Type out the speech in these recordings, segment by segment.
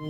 Hey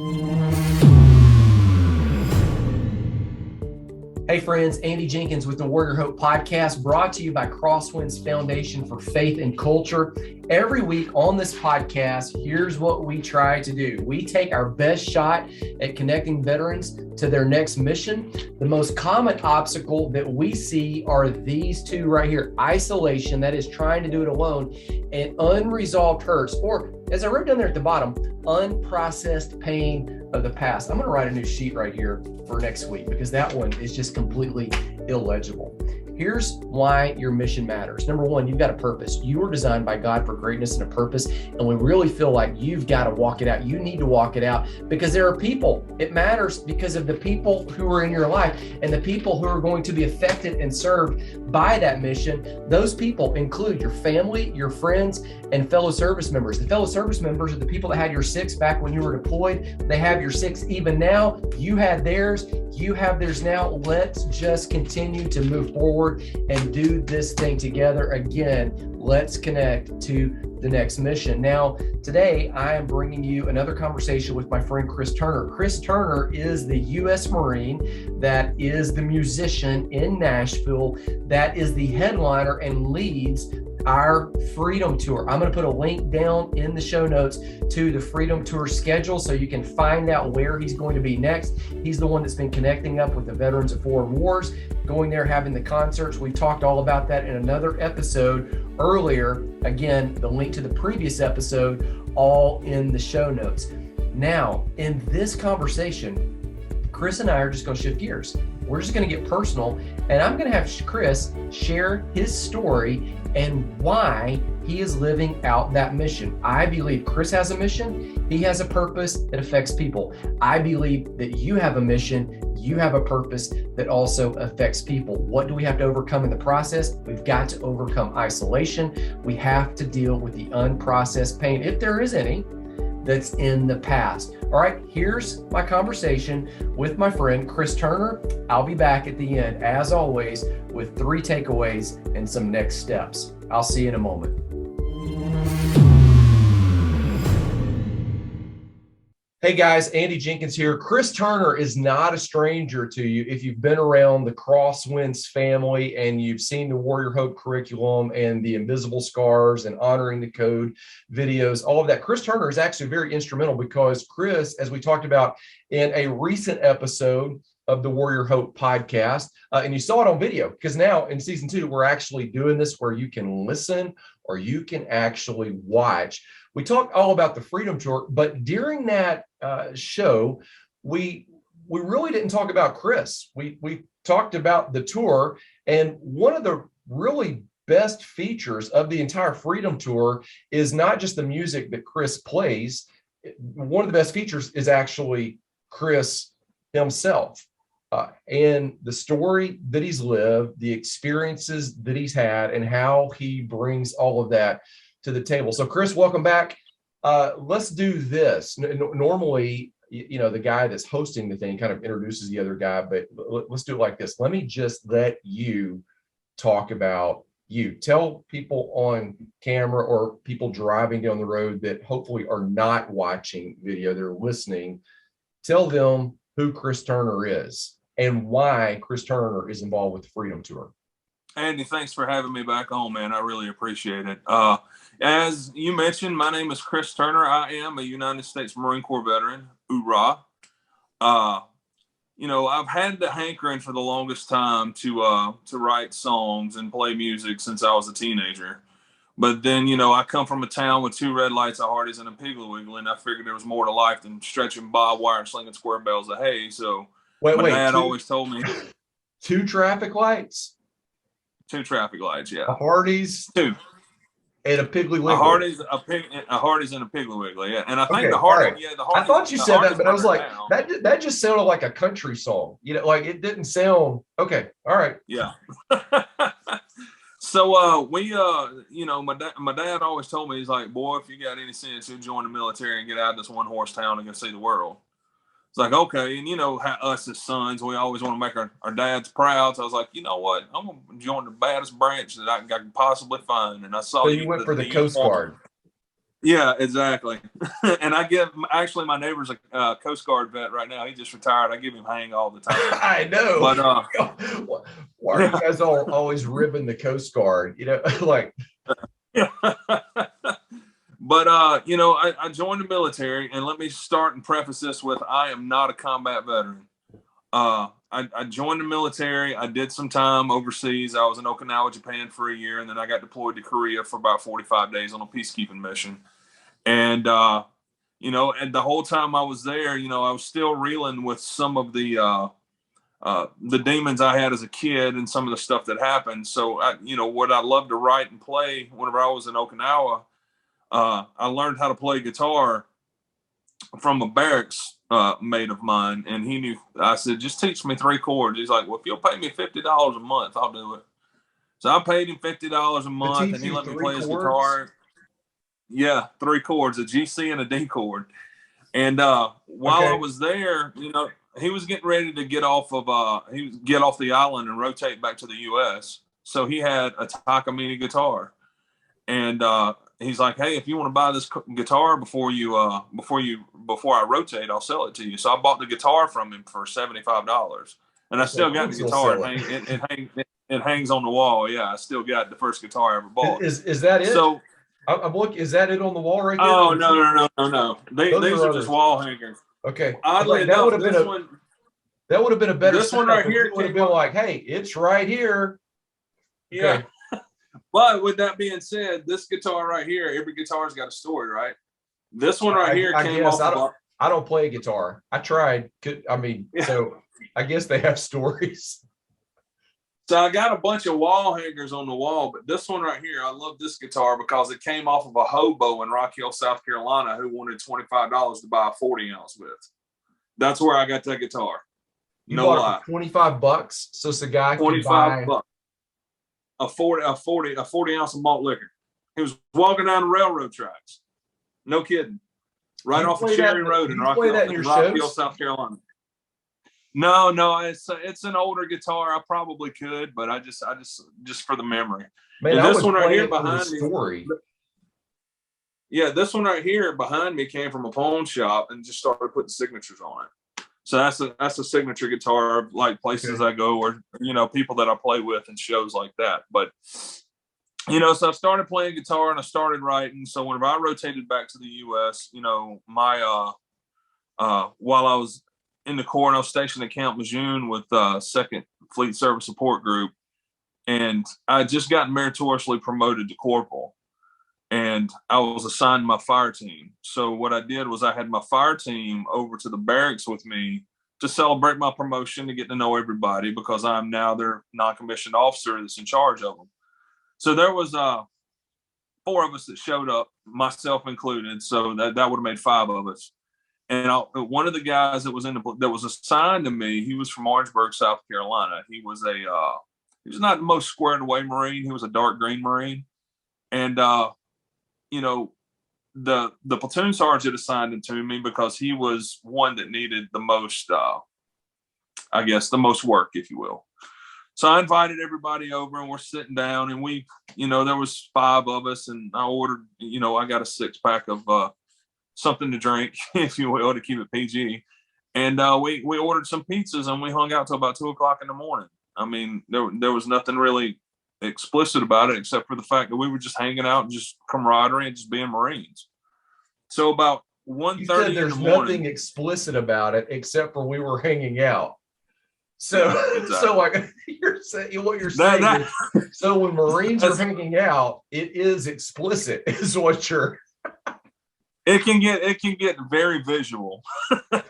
friends, Andy Jenkins with the Warrior Hope Podcast, brought to you by Crosswinds Foundation for Faith and Culture. Every week on this podcast, here's what we try to do. We take our best shot at connecting veterans to their next mission. The most common obstacle that we see are these two right here: isolation, that is trying to do it alone, and unresolved hurts, or as I wrote down there at the bottom, unprocessed pain of the past. I'm going to write a new sheet right here for next week because that one is just completely illegible. Here's why your mission matters. Number one, you've got a purpose. You were designed by God for greatness and a purpose, and we really feel like you've got to walk it out. You need to walk it out because there are people. It matters because of the people who are in your life and the people who are going to be affected and served by that mission. Those people include your family, your friends, and fellow service members. The fellow service members are the people that had your six back when you were deployed. They have your six even now. You had theirs. You have theirs now. Let's just continue to move forward and do this thing together. Again, let's connect to the next mission. Now, today I am bringing you another conversation with my friend Chris Turner. Chris Turner is the U.S. Marine that is the musician in Nashville, that is the headliner and leads our Freedom Tour. I'm going to put a link down in the show notes to the Freedom Tour schedule so you can find out where he's going to be next. He's the one that's been connecting up with the veterans of foreign wars, going there, having the concerts. We talked all about that in another episode earlier. Again, the link to the previous episode, all in the show notes. Now, in this conversation, Chris and I are just going to shift gears. We're just going to get personal, and I'm going to have Chris share his story and why he is living out that mission. I believe Chris has a mission. He has a purpose that affects people. I believe that you have a mission. You have a purpose that also affects people. What do we have to overcome in the process? We've got to overcome isolation. We have to deal with the unprocessed pain, if there is any, that's in the past. All right, here's my conversation with my friend Chris Turner. I'll be back at the end, as always, with 3 takeaways and some next steps. I'll see you in a moment. Hey guys, Andy Jenkins here. Chris Turner is not a stranger to you if you've been around the Crosswinds family and you've seen the Warrior Hope curriculum and the Invisible Scars and Honoring the Code videos, all of that. Chris Turner is actually very instrumental because Chris, as we talked about in a recent episode of the Warrior Hope podcast, and you saw it on video, because now in season 2, we're actually doing this where you can listen or you can actually watch. We talked all about the Freedom Tour, but during that show, we really didn't talk about Chris. We talked about the tour, and one of the really best features of the entire Freedom Tour is not just the music that Chris plays. One of the best features is actually Chris himself. And the story that he's lived, the experiences that he's had, and how he brings all of that to the table. So Chris, welcome back. Let's do this. Normally, the guy that's hosting the thing kind of introduces the other guy, but let's do it like this. Let me just let you talk about you. Tell people on camera or people driving down the road that hopefully are not watching video, they're listening. Tell them who Chris Turner is and why Chris Turner is involved with the Freedom Tour. Andy, thanks for having me back on, man. I really appreciate it. As you mentioned, my name is Chris Turner. I am a United States Marine Corps veteran. Hoorah. I've had the hankering for the longest time to write songs and play music since I was a teenager. But then, I come from a town with 2 red lights, a Hardee's, and a Piggly Wiggly, and I figured there was more to life than stretching barbed wire and slinging square bales of hay. So my dad always told me 2 traffic lights. 2 traffic lights, yeah. A Hardee's, 2, and a Piggly Wiggly. A Hardee's and a Piggly Wiggly, yeah. And I think the Hardee's, right. The Hardee's. I thought you said that, but I was like, that just sounded like a country song. Like it didn't sound okay. All right. Yeah. So my dad always told me, he's like, boy, if you got any sense, you'll join the military and get out of this 1-horse town and go see the world. It's like, okay. And how us as sons, we always want to make our dads proud. So I was like, you know what? I'm going to join the baddest branch that I can possibly find. And I saw So you went for the Coast Guard. Yeah, exactly. And I give actually my neighbor's a Coast Guard vet right now. He just retired. I give him hang all the time. I know. But why are you guys all always ribbing the Coast Guard? Like. But I joined the military, and let me start and preface this with I am not a combat veteran. I joined the military. I did some time overseas. I was in Okinawa, Japan for a year, and then I got deployed to Korea for about 45 days on a peacekeeping mission. And and the whole time I was there, I was still reeling with some of the demons I had as a kid and some of the stuff that happened. So what I loved to write and play whenever I was in Okinawa, I learned how to play guitar from a barracks mate of mine, and he knew. I said, "Just teach me 3 chords." He's like, "Well, if you'll pay me $50 a month, I'll do it." So I paid him $50 a month, and he let me play his guitar. Yeah, 3 chords, a G, C, and a D chord. And while I was there, he was getting ready to get off the island and rotate back to the U.S. So he had a Takamine guitar, and he's like, "Hey, if you want to buy this guitar before I rotate, I'll sell it to you." So I bought the guitar from him for $75, and I still got the guitar. It hangs on the wall. Yeah, I still got the first guitar I ever bought. Is that it? So I'm looking. Is that it on the wall right there? Oh no! These are just wall hangers. Okay. Oddly enough, that would have been a better. This one right here would have been like, "Hey, it's right here." Yeah. Okay. But with that being said, this guitar right here, every guitar's got a story, right? This one right here came off. I don't play a guitar. I tried. So I guess they have stories. So I got a bunch of wall hangers on the wall, but this one right here, I love this guitar because it came off of a hobo in Rock Hill, South Carolina, who wanted $25 to buy a 40-ounce with. That's where I got that guitar. You bought it for $25, so it's a guy can buy $25. A 40-ounce of malt liquor. He was walking down the railroad tracks. No kidding. Right off of Cherry Road in Rock Hill, South Carolina. No, it's an older guitar. I probably could, but I just for the memory. Man, and this one right here behind me. Yeah, this one right here behind me came from a pawn shop and just started putting signatures on it. So that's a signature guitar, like places I go or people that I play with and shows like that. But so I started playing guitar and I started writing. So whenever I rotated back to the U.S., my while I was in the Corps and I was stationed at Camp Lejeune with 2nd Fleet Service Support Group, and I had just gotten meritoriously promoted to corporal, and I was assigned my fire team. So what I did was I had my fire team over to the barracks with me to celebrate my promotion, to get to know everybody, because I'm now their non-commissioned officer that's in charge of them. So there was 4 of us that showed up, myself included. So that would have made 5 of us. And one of the guys that was assigned to me, he was from Orangeburg, South Carolina. He was not the most squared away Marine. He was a dark green Marine. And, the platoon sergeant assigned him to me because he was one that needed the most, the most work, if you will. So I invited everybody over and we're sitting down and we, there was 5 of us and I ordered, I got a 6-pack of, something to drink, if you will, to keep it PG. And we ordered some pizzas and we hung out till about 2:00 in the morning. I mean, there was nothing really explicit about it except for the fact that we were just hanging out and just camaraderie and just being Marines. So about 1:30 in the morning. There's nothing explicit about it except for we were hanging out. So, exactly. So like you're saying, what you're saying is, so when Marines are hanging out, it is explicit, is what you're. It can get very visual,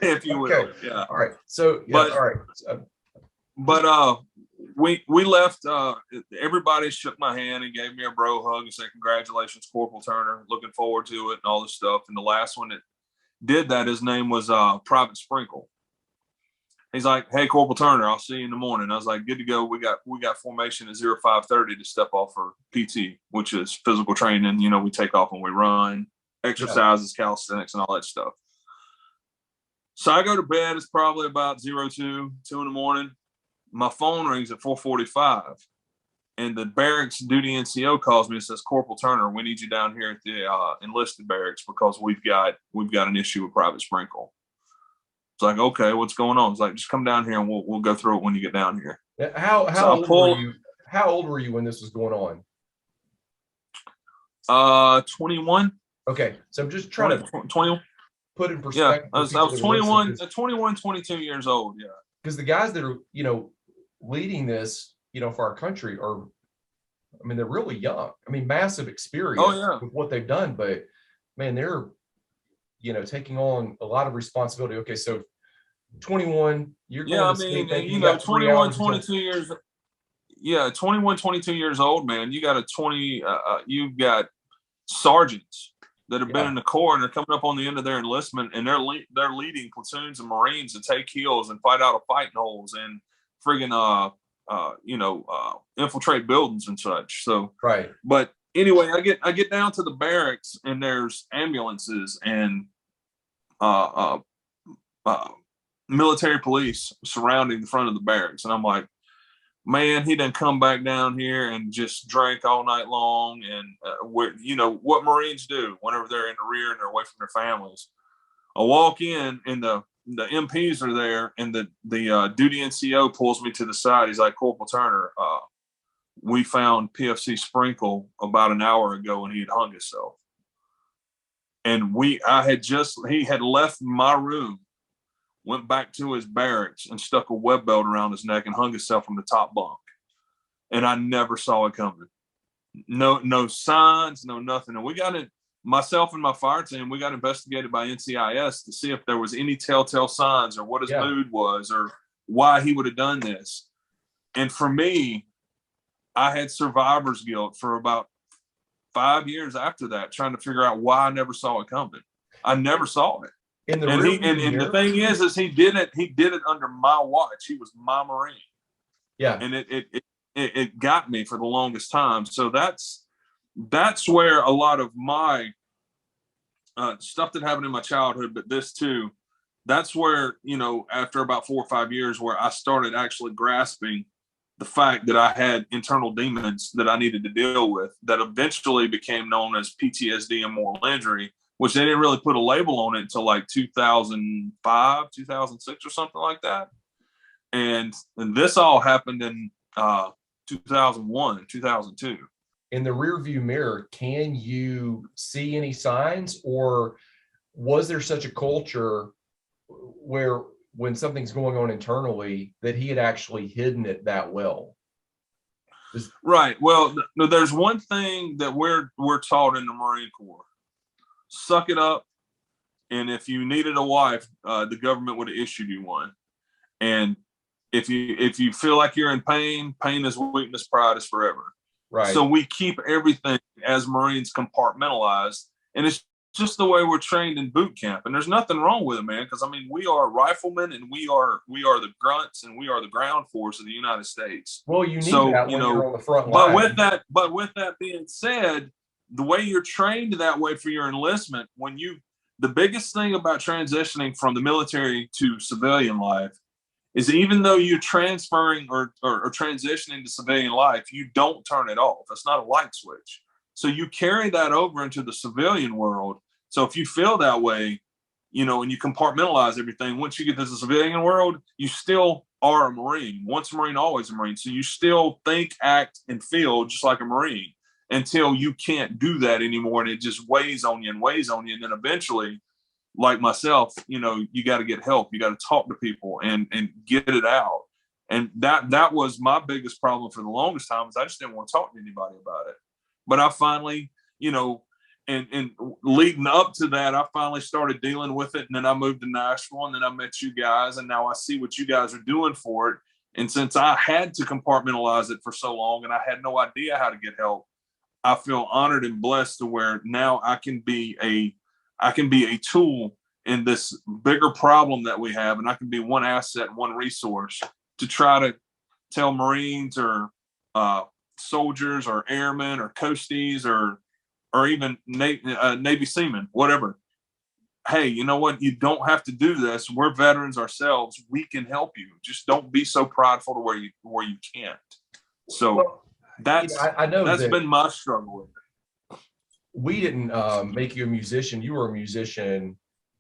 if you will. Okay. Yeah. All right. So, yeah, all right. But we left. Everybody shook my hand and gave me a bro hug and said, "Congratulations, Corporal Turner. Looking forward to it," and all this stuff. And the last one that did that, his name was Private Sprinkle. He's like, "Hey, Corporal Turner, I'll see you in the morning." I was like, "Good to go. We got formation at 05:30 to step off for PT, which is physical training. We take off when we run." Exercises, calisthenics, and all that stuff. So I go to bed. It's probably about 2 in the morning. My phone rings at 4:45, And the barracks duty NCO calls me and says, Corporal Turner, we need you down here at the enlisted barracks because we've got an issue with private sprinkle. It's like, okay, what's going on? It's like, just come down here and we'll go through it when you get down here. How old were you? How old were you when this was going on? 21. Okay, so I'm just trying to 20. Put in perspective. Yeah, I was 21, 22 years old. Yeah, because the guys that are leading this for our country are, I mean, they're really young. I mean, massive experience with what they've done, but man, they're taking on a lot of responsibility. Okay, so 21, you're going to sleep thinking 21, 22 years. Yeah, 21, 22 years old, man. You got you've got sergeants that have been in the Corps and they're coming up on the end of their enlistment, and they're leading platoons of Marines to take kills and fight out of fighting holes and friggin' infiltrate buildings and such. So right. But anyway, I get down to the barracks and there's ambulances and military police surrounding the front of the barracks, and I'm like, man, he done come back down here and just drank all night long. And what Marines do whenever they're in the rear and they're away from their families. I walk in and the MPs are there, and the duty NCO pulls me to the side. He's like, Corporal Turner, we found PFC Sprinkle about an hour ago and he had hung himself. And he had left my room, went back to his barracks and stuck a web belt around his neck and hung himself from the top bunk. And I never saw it coming. No signs, no nothing. And we got it, myself and my fire team, we got investigated by NCIS to see if there was any telltale signs or what his mood was or why he would have done this. And for me, I had survivor's guilt for about 5 years after that, trying to figure out why I never saw it coming. I never saw it. And the thing is he did it under my watch. He was my Marine. Yeah. And it got me for the longest time. So that's where a lot of my stuff that happened in my childhood, but this too, that's where, after about 4 or 5 years, where I started actually grasping the fact that I had internal demons that I needed to deal with, that eventually became known as PTSD and moral injury, which they didn't really put a label on it until like 2005, 2006 or something like that. And this all happened in 2001, 2002. In the rear view mirror, can you see any signs, or was there such a culture where when something's going on internally that he had actually hidden it that well? Right. Well, there's one thing that we're taught in the Marine Corps. Suck it up. And if you needed a wife, the government would have issued you one. And if you feel like you're in pain is weakness, pride is forever. Right. So we keep everything as Marines compartmentalized, and it's just the way we're trained in boot camp. And there's nothing wrong with it, man, because I mean, we are riflemen and we are the grunts and we are the ground force of the United States. Well, you need that when you're on the front line. But with that being said, the way you're trained that way for your enlistment, the biggest thing about transitioning from the military to civilian life is even though you're transferring or transitioning to civilian life, you don't turn it off. It's not a light switch. So you carry that over into the civilian world. So if you feel that way, and you compartmentalize everything, once you get to the civilian world, you still are a Marine. Once a Marine, always a Marine. So you still think, act, and feel just like a Marine until you can't do that anymore. And it just weighs on you. And then eventually, like myself, you got to get help. You got to talk to people and get it out. And that was my biggest problem for the longest time, is I just didn't want to talk to anybody about it. But I finally, and leading up to that, I finally started dealing with it. And then I moved to Nashville, and then I met you guys, and now I see what you guys are doing for it. And since I had to compartmentalize it for so long and I had no idea how to get help, I feel honored and blessed to where now I can be a tool in this bigger problem that we have. And I can be one asset, one resource to try to tell Marines or soldiers or airmen or coasties or even Navy seamen, whatever. Hey, you know what? You don't have to do this. We're veterans ourselves. We can help you. Just don't be so prideful to where you can't. So, That's I know that's that been my struggle. we didn't make you a musician. You were a musician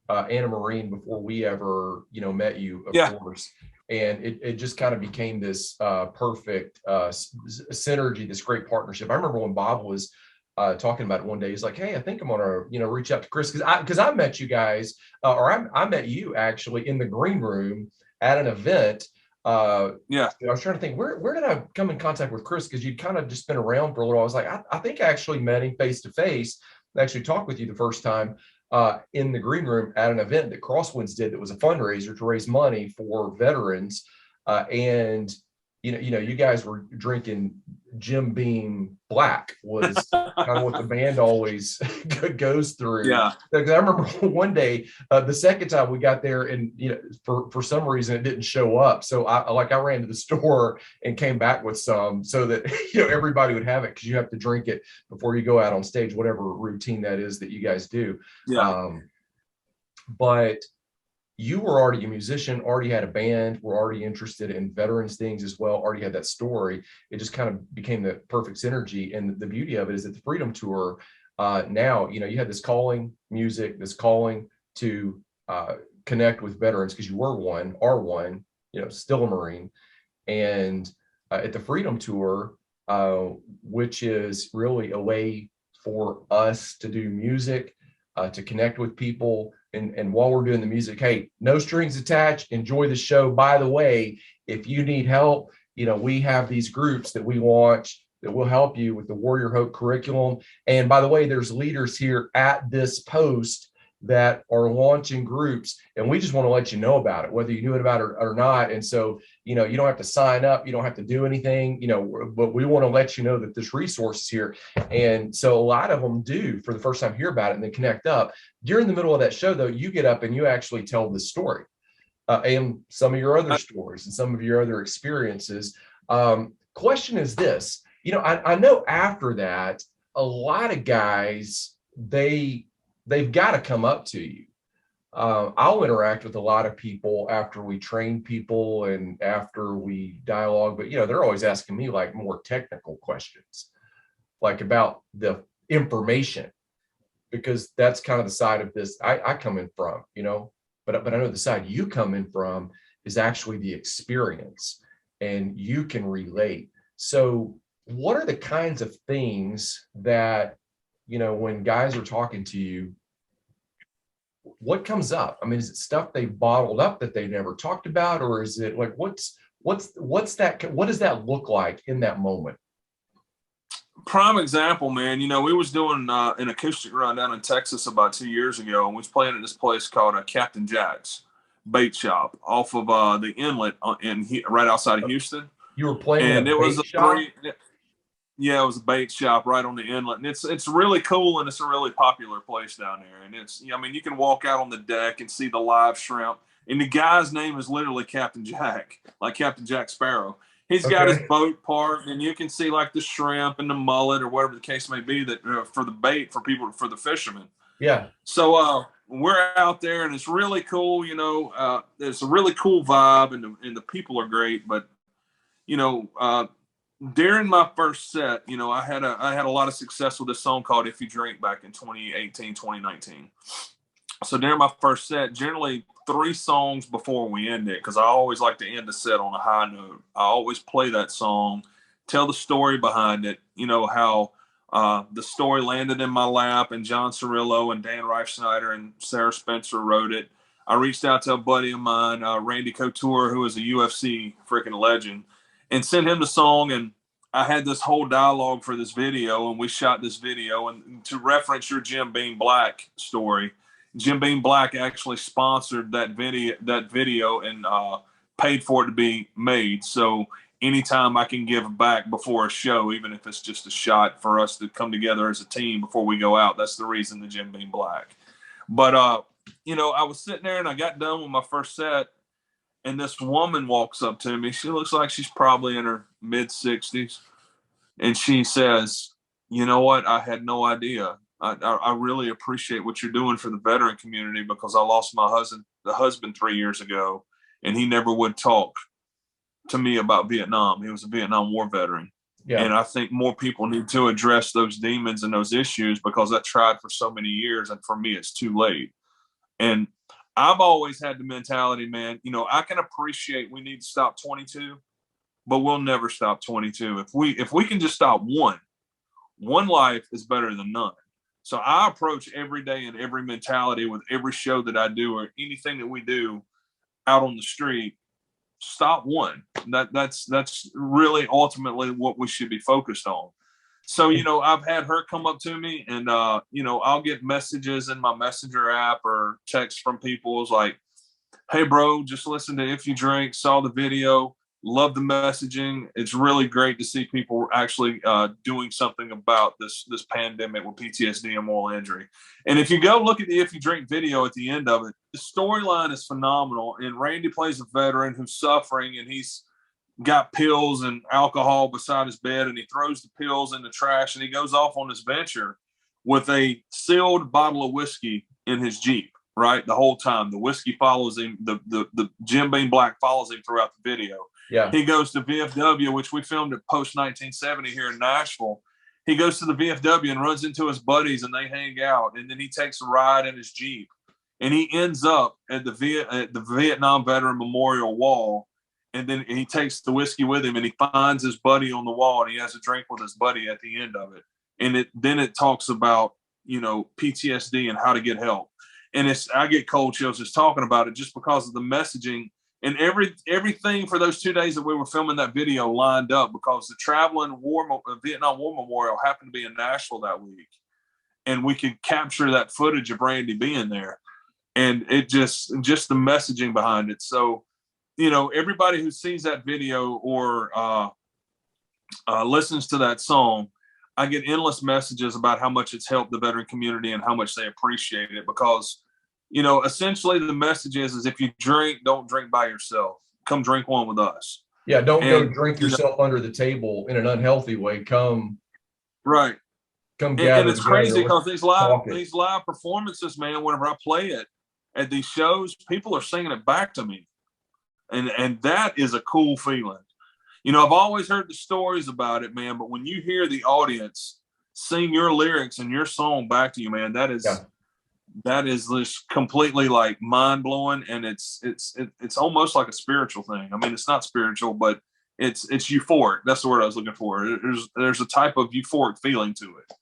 and a Marine before we ever, met you, of Yeah, course. And it just kind of became this perfect synergy, this great partnership. I remember when Bob was talking about it one day. He's like, "Hey, I think I'm gonna, reach out to Chris because I met you guys, I met you actually in the green room at an event." yeah, I was trying to think where did I come in contact with Chris because you'd kind of just been around for a little. I was like, I think I actually met him face to face. Actually talked with you the first time in the green room at an event that Crosswinds did that was a fundraiser to raise money for veterans. And you guys were drinking Jim Beam Black was kind of what the band always goes through. yeah. Because I remember one day, the second time we got there, and for some reason it didn't show up. So I ran to the store and came back with some so that everybody would have it because you have to drink it before you go out on stage, whatever routine that is that you guys do. Yeah. But you were already a musician, already had a band, were already interested in veterans things as well, already had that story. It just kind of became the perfect synergy. And the beauty of it is that the Freedom Tour, now, you had this calling music, this calling to connect with veterans because you were one, are one, still a Marine. And at the Freedom Tour, which is really a way for us to do music, to connect with people. And while we're doing the music, hey, no strings attached, enjoy the show. By the way, if you need help, we have these groups that we launch that will help you with the Warrior Hope curriculum. And by the way, there's leaders here at this post that are launching groups, and we just want to let you know about it, whether you knew about it or not. And so, you don't have to sign up, you don't have to do anything, but we want to let you know that this resource is here. And so a lot of them do for the first time hear about it and then connect up. During the middle of that show, though, you get up and you actually tell the story and some of your other stories and some of your other experiences. Question is this, I know after that, a lot of guys, they've got to come up to you. I'll interact with a lot of people after we train people and after we dialogue, but they're always asking me like more technical questions, like about the information, because that's kind of the side of this I come in from, but I know the side you come in from is actually the experience, and you can relate. So what are the kinds of things that, when guys are talking to you, what comes up? I mean, is it stuff they bottled up that they never talked about, or is it like what's that? What does that look like in that moment? Prime example, man. We was doing an acoustic run down in Texas about 2 years ago, and we was playing at this place called Captain Jack's Bait Shop off of the inlet right outside of Houston. You were playing and in a it was bait a shop? Yeah, it was a bait shop right on the inlet, and it's really cool, and it's a really popular place down there. And you can walk out on the deck and see the live shrimp, and the guy's name is literally Captain Jack, like Captain Jack Sparrow. He's got his boat parked, and you can see like the shrimp and the mullet or whatever the case may be that for the bait for the fishermen. Yeah. So we're out there, and it's really cool. It's a really cool vibe, and the people are great. But during my first set, I had a lot of success with this song called "If You Drink" back in 2018, 2019. So during my first set, generally 3 songs before we end it, because I always like to end the set on a high note. I always play that song, tell the story behind it, how the story landed in my lap, and John Cirillo and Dan Reifsnyder and Sarah Spencer wrote it. I reached out to a buddy of mine, Randy Couture, who is a UFC freaking legend, and sent him the song. And I had this whole dialogue for this video, and we shot this video. And to reference your Jim Beam Black story, Jim Beam Black actually sponsored that video and paid for it to be made. So anytime I can give back before a show, even if it's just a shot for us to come together as a team before we go out, that's the reason the Jim Beam Black. But I was sitting there and I got done with my first set, and this woman walks up to me. She looks like she's probably in her mid-60s, and she says, "You know what? I had no idea. I really appreciate what you're doing for the veteran community, because I lost my husband 3 years ago, and he never would talk to me about Vietnam. He was a Vietnam War veteran. Yeah. And I think more people need to address those demons and those issues, because I tried for so many years, and for me, it's too late. And I've always had the mentality, man, I can appreciate we need to stop 22, but we'll never stop 22. If we can just stop one life is better than none. So I approach every day and every mentality with every show that I do or anything that we do out on the street. Stop one. That's really ultimately what we should be focused on. So, I've had her come up to me and, I'll get messages in my messenger app or text from people. It's like, hey bro, just listen to If You Drink, saw the video, love the messaging. It's really great to see people actually doing something about this pandemic with PTSD and moral injury. And if you go look at the If You Drink video at the end of it, the storyline is phenomenal. And Randy plays a veteran who's suffering, and he's got pills and alcohol beside his bed, and he throws the pills in the trash, and he goes off on this venture with a sealed bottle of whiskey in his Jeep. Right, the whole time the whiskey follows him. The Jim Beam Black follows him throughout the video. Yeah, he goes to VFW, which we filmed at post 1970 here in Nashville. He goes to the VFW and runs into his buddies, and they hang out. And then he takes a ride in his Jeep, and he ends up at the Vietnam Veteran Memorial Wall. And then he takes the whiskey with him, and he finds his buddy on the wall, and he has a drink with his buddy at the end of it. And then it talks about PTSD and how to get help. And I get cold chills just talking about it, just because of the messaging and everything for those 2 days that we were filming that video lined up, because the traveling Vietnam War Memorial happened to be in Nashville that week, and we could capture that footage of Randy being there, and it just the messaging behind it. So, everybody who sees that video or listens to that song, I get endless messages about how much it's helped the veteran community and how much they appreciate it, because, essentially the message is if you drink, don't drink by yourself. Come drink one with us. Yeah. Don't go drink yourself under the table in an unhealthy way. Come gather. And it's crazy because these live performances, man, whenever I play it at these shows, people are singing it back to me. And that is a cool feeling. I've always heard the stories about it, man, but when you hear the audience sing your lyrics and your song back to you, man, that is just completely like mind blowing. And it's almost like a spiritual thing. I mean, it's not spiritual, but it's euphoric. That's the word I was looking for. There's a type of euphoric feeling to it.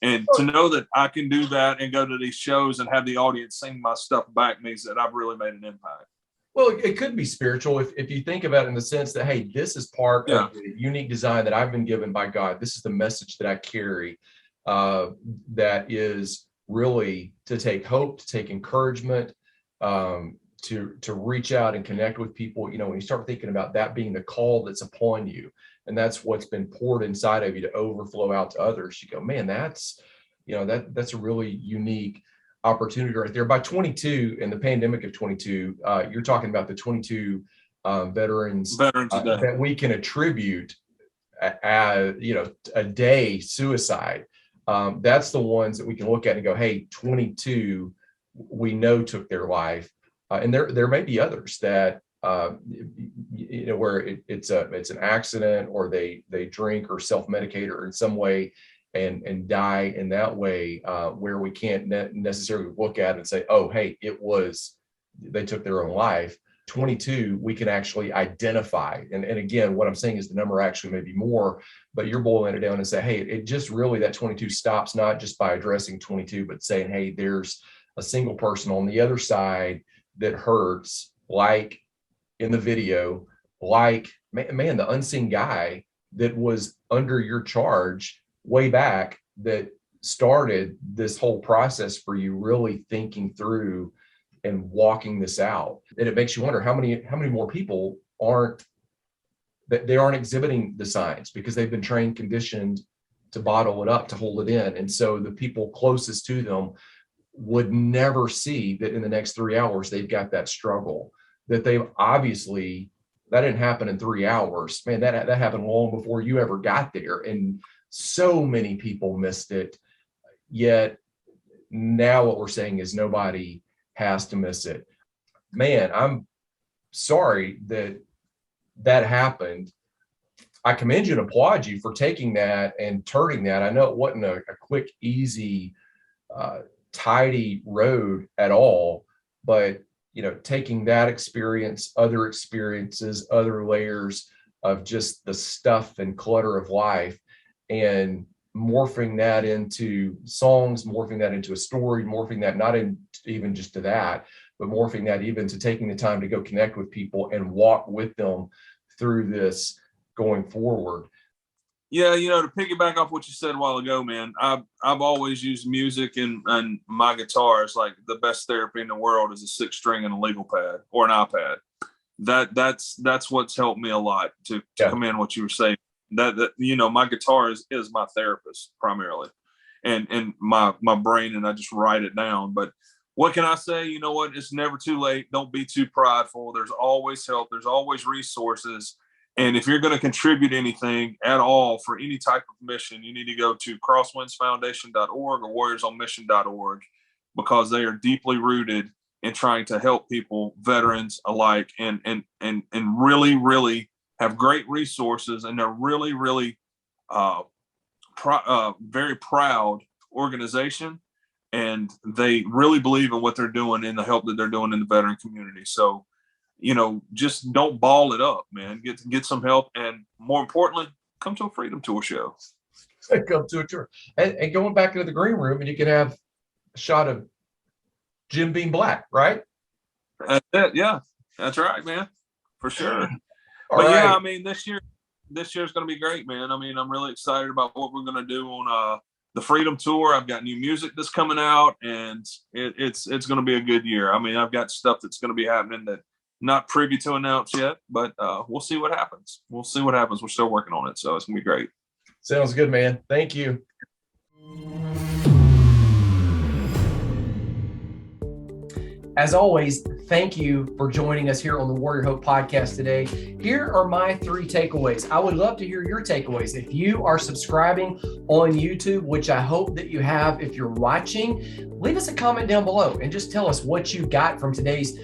And to know that I can do that and go to these shows and have the audience sing my stuff back means that I've really made an impact. Well, it could be spiritual if you think about it in the sense that, hey, this is part of the unique design that I've been given by God. This is the message that I carry, that is really to take hope, to take encouragement, to reach out and connect with people. When you start thinking about that being the call that's upon you, and that's what's been poured inside of you to overflow out to others, you go, man, that's a really unique opportunity right there. By 22, in the pandemic of 22, you're talking about the 22 veterans that we can attribute a day suicide. That's the ones that we can look at and go, hey, 22 we know took their life, and there may be others that where it's an accident, or they drink or self-medicate or in some way and die in that way, where we can't necessarily look at it and say, oh, hey, they took their own life. 22, we can actually identify. And again, what I'm saying is the number actually may be more, but you're boiling it down and say, hey, it just really, that 22 stops not just by addressing 22, but saying, hey, there's a single person on the other side that hurts, like in the video, like, man, the unseen guy that was under your charge way back, that started this whole process for you, really thinking through and walking this out. And it makes you wonder how many more people aren't exhibiting the signs because they've been trained, conditioned to bottle it up, to hold it in. And so the people closest to them would never see that in the next 3 hours they've got that struggle, that they've obviously, that didn't happen in 3 hours, man, that happened long before you ever got there. And so many people missed it. Yet now what we're saying is nobody has to miss it. Man, I'm sorry that happened. I commend you and applaud you for taking that and turning that. I know it wasn't a quick, easy, tidy road at all, but taking that experience, other experiences, other layers of just the stuff and clutter of life, and morphing that into songs, morphing that into a story, morphing that not in even just to that, but morphing that even to taking the time to go connect with people and walk with them through this going forward. Yeah, to piggyback off what you said a while ago, man, I've always used music and my guitar as like the best therapy in the world is a 6-string and a legal pad or an iPad. That's what's helped me a lot to come in what you were saying. That my guitar is my therapist primarily, and my brain, and I just write it down. But what can I say? You know what? It's never too late. Don't be too prideful. There's always help. There's always resources. And if you're going to contribute anything at all for any type of mission, you need to go to crosswindsfoundation.org or warriorsonmission.org, because they are deeply rooted in trying to help people, veterans alike, and really, really have great resources. And they're really, really very proud organization. And they really believe in what they're doing and the help that they're doing in the veteran community. So, just don't ball it up, man. Get some help, and more importantly, come to a Freedom Tour show. Come to a tour, and going back into the green room, and you can have a shot of Jim Beam Black, right? That's it. Yeah, that's right, man, for sure. Yeah, I mean, this year's going to be great, man. I mean, I'm really excited about what we're going to do on the Freedom Tour. I've got new music that's coming out, and it's going to be a good year. I mean, I've got stuff that's going to be happening that not privy to announce yet, but we'll see what happens. We're still working on it, so it's gonna be great. Sounds good, man. Thank you. As always, thank you for joining us here on the Warrior Hope podcast today. Here are my 3 takeaways. I would love to hear your takeaways. If you are subscribing on YouTube, which I hope that you have, if you're watching, leave us a comment down below and just tell us what you got from today's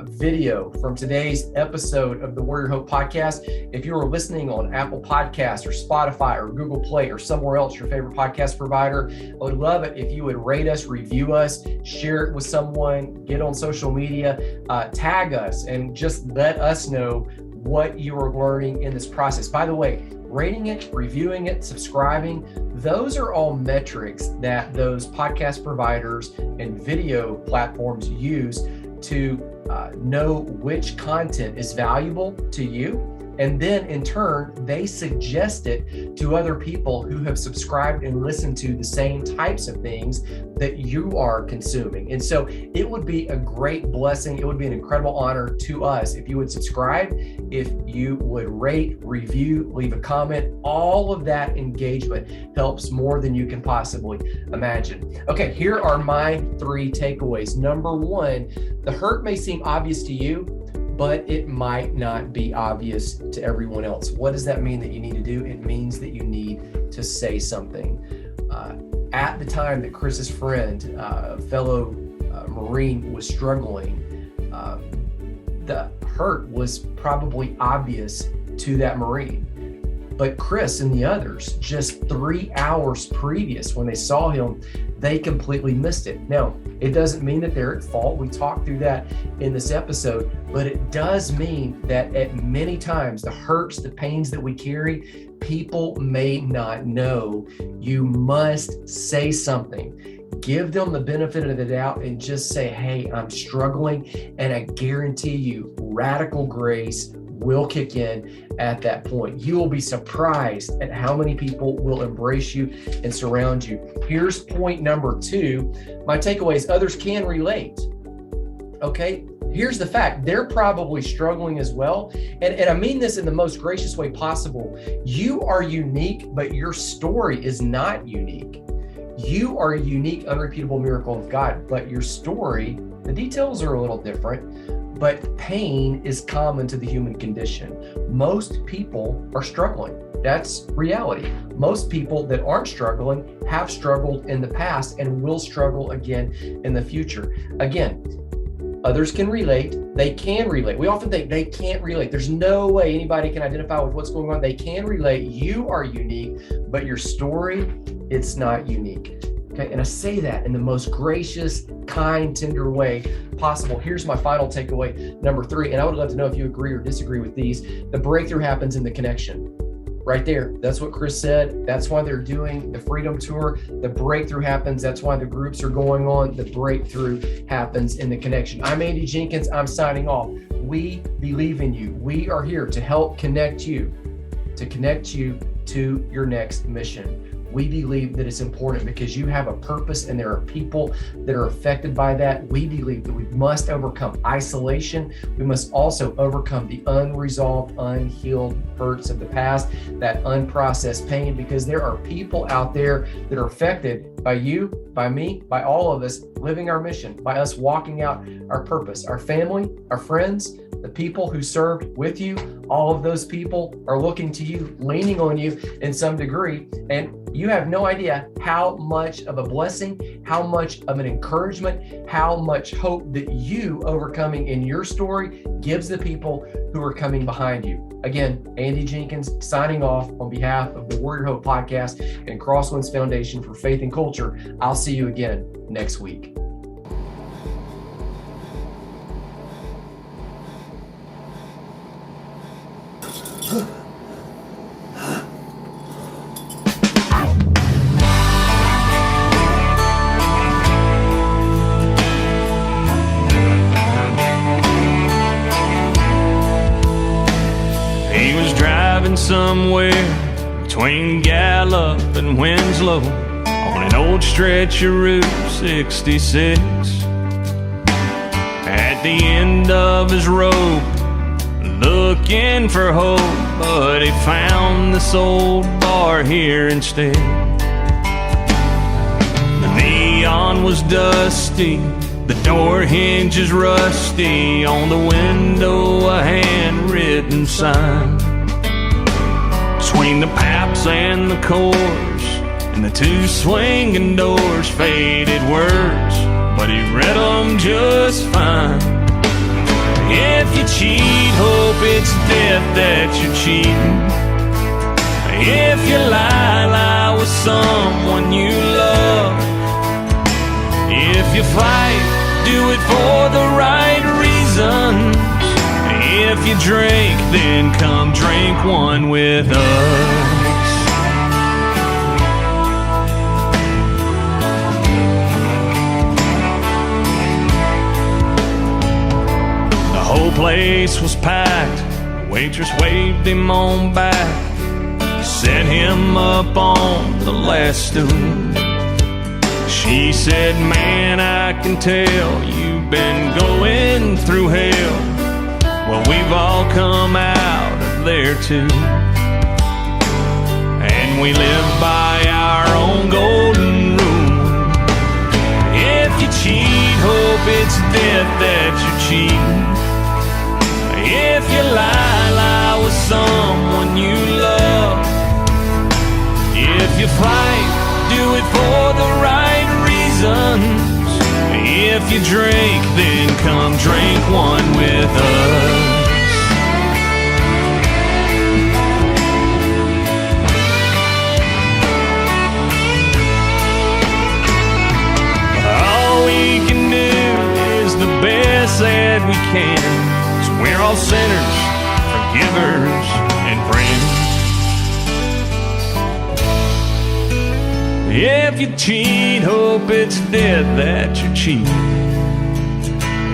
video, from today's episode of the Warrior Hope podcast. If you are listening on Apple Podcasts or Spotify or Google Play or somewhere else, your favorite podcast provider, I would love it if you would rate us, review us, share it with someone, get on social media, tag us, and just let us know what you are learning in this process. By the way, rating it, reviewing it, subscribing, those are all metrics that those podcast providers and video platforms use to know which content is valuable to you. And then in turn, they suggest it to other people who have subscribed and listened to the same types of things that you are consuming. And so it would be a great blessing. It would be an incredible honor to us if you would subscribe, if you would rate, review, leave a comment. All of that engagement helps more than you can possibly imagine. Okay, here are my 3 takeaways. Number 1, the hurt may seem obvious to you, but it might not be obvious to everyone else. What does that mean that you need to do? It means that you need to say something. At the time that Chris's friend, fellow Marine, was struggling, the hurt was probably obvious to that Marine. But Chris and the others, just 3 hours previous when they saw him, they completely missed it. Now, it doesn't mean that they're at fault. We talked through that in this episode, but it does mean that at many times, the hurts, the pains that we carry, people may not know. You must say something. Give them the benefit of the doubt and just say, hey, I'm struggling. And I guarantee you, radical grace will kick in at that point. You will be surprised at how many people will embrace you and surround you. Here's point number 2. My takeaway is others can relate. Okay, here's the fact. They're probably struggling as well. And I mean this in the most gracious way possible. You are unique, but your story is not unique. You are a unique, unrepeatable miracle of God, but your story, the details are a little different. But pain is common to the human condition. Most people are struggling. That's reality. Most people that aren't struggling have struggled in the past and will struggle again in the future. Again, Others can relate. They can relate. We often think they can't relate. There's no way anybody can identify with what's going on. They can relate. You are unique, but your story, it's not unique. Okay, and I say that in the most gracious, kind, tender way possible. Here's my final takeaway, number 3, and I would love to know if you agree or disagree with these. The breakthrough happens in the connection. Right there. That's what Chris said. That's why they're doing the Freedom Tour. The breakthrough happens. That's why the groups are going on. The breakthrough happens in the connection. I'm Andy Jenkins. I'm signing off. We believe in you. We are here to help connect you to your next mission. We believe that it's important because you have a purpose and there are people that are affected by that. We believe that we must overcome isolation. We must also overcome the unresolved, unhealed hurts of the past, that unprocessed pain, because there are people out there that are affected by you, by me, by all of us living our mission, by us walking out our purpose. Our family, our friends, the people who served with you, all of those people are looking to you, leaning on you in some degree. And you have no idea how much of a blessing, how much of an encouragement, how much hope that you overcoming in your story gives the people who are coming behind you. Again, Andy Jenkins signing off on behalf of the Warrior Hope Podcast and Crosswinds Foundation for Faith and Culture. I'll see you again next week. Somewhere between Gallup and Winslow on an old stretch of Route 66. At the end of his rope, looking for hope, but he found this old bar here instead. The neon was dusty, the door hinges rusty, on the window a handwritten sign. Between the Paps and the Coors and the two swinging doors, faded words, but he read them just fine. If you cheat, hope it's death that you're cheating. If you lie, lie with someone you love. If you fight, do it for the right reasons. If you drink, then come drink one with us. The whole place was packed. The waitress waved him on back, set him up on the last stool. She said, man, I can tell you've been going through hell. Well, we've all come out of there too, and we live by our own golden rule. If you cheat, hope it's death that you're cheating. If you lie, lie with someone you love. If you fight, do it for the right reasons. If you drink, then come drink one with us. All we can do is the best that we can. So we're all sinners, forgivers, and friends. If you cheat, hope it's death that you're cheating.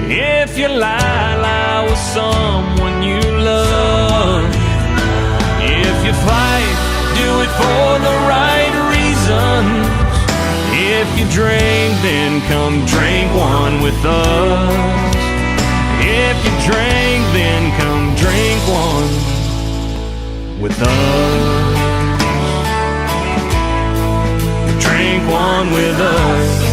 If you lie, lie with someone you love. If you fight, do it for the right reasons. If you drink, then come drink one with us. If you drink, then come drink one with us. Drink one with us.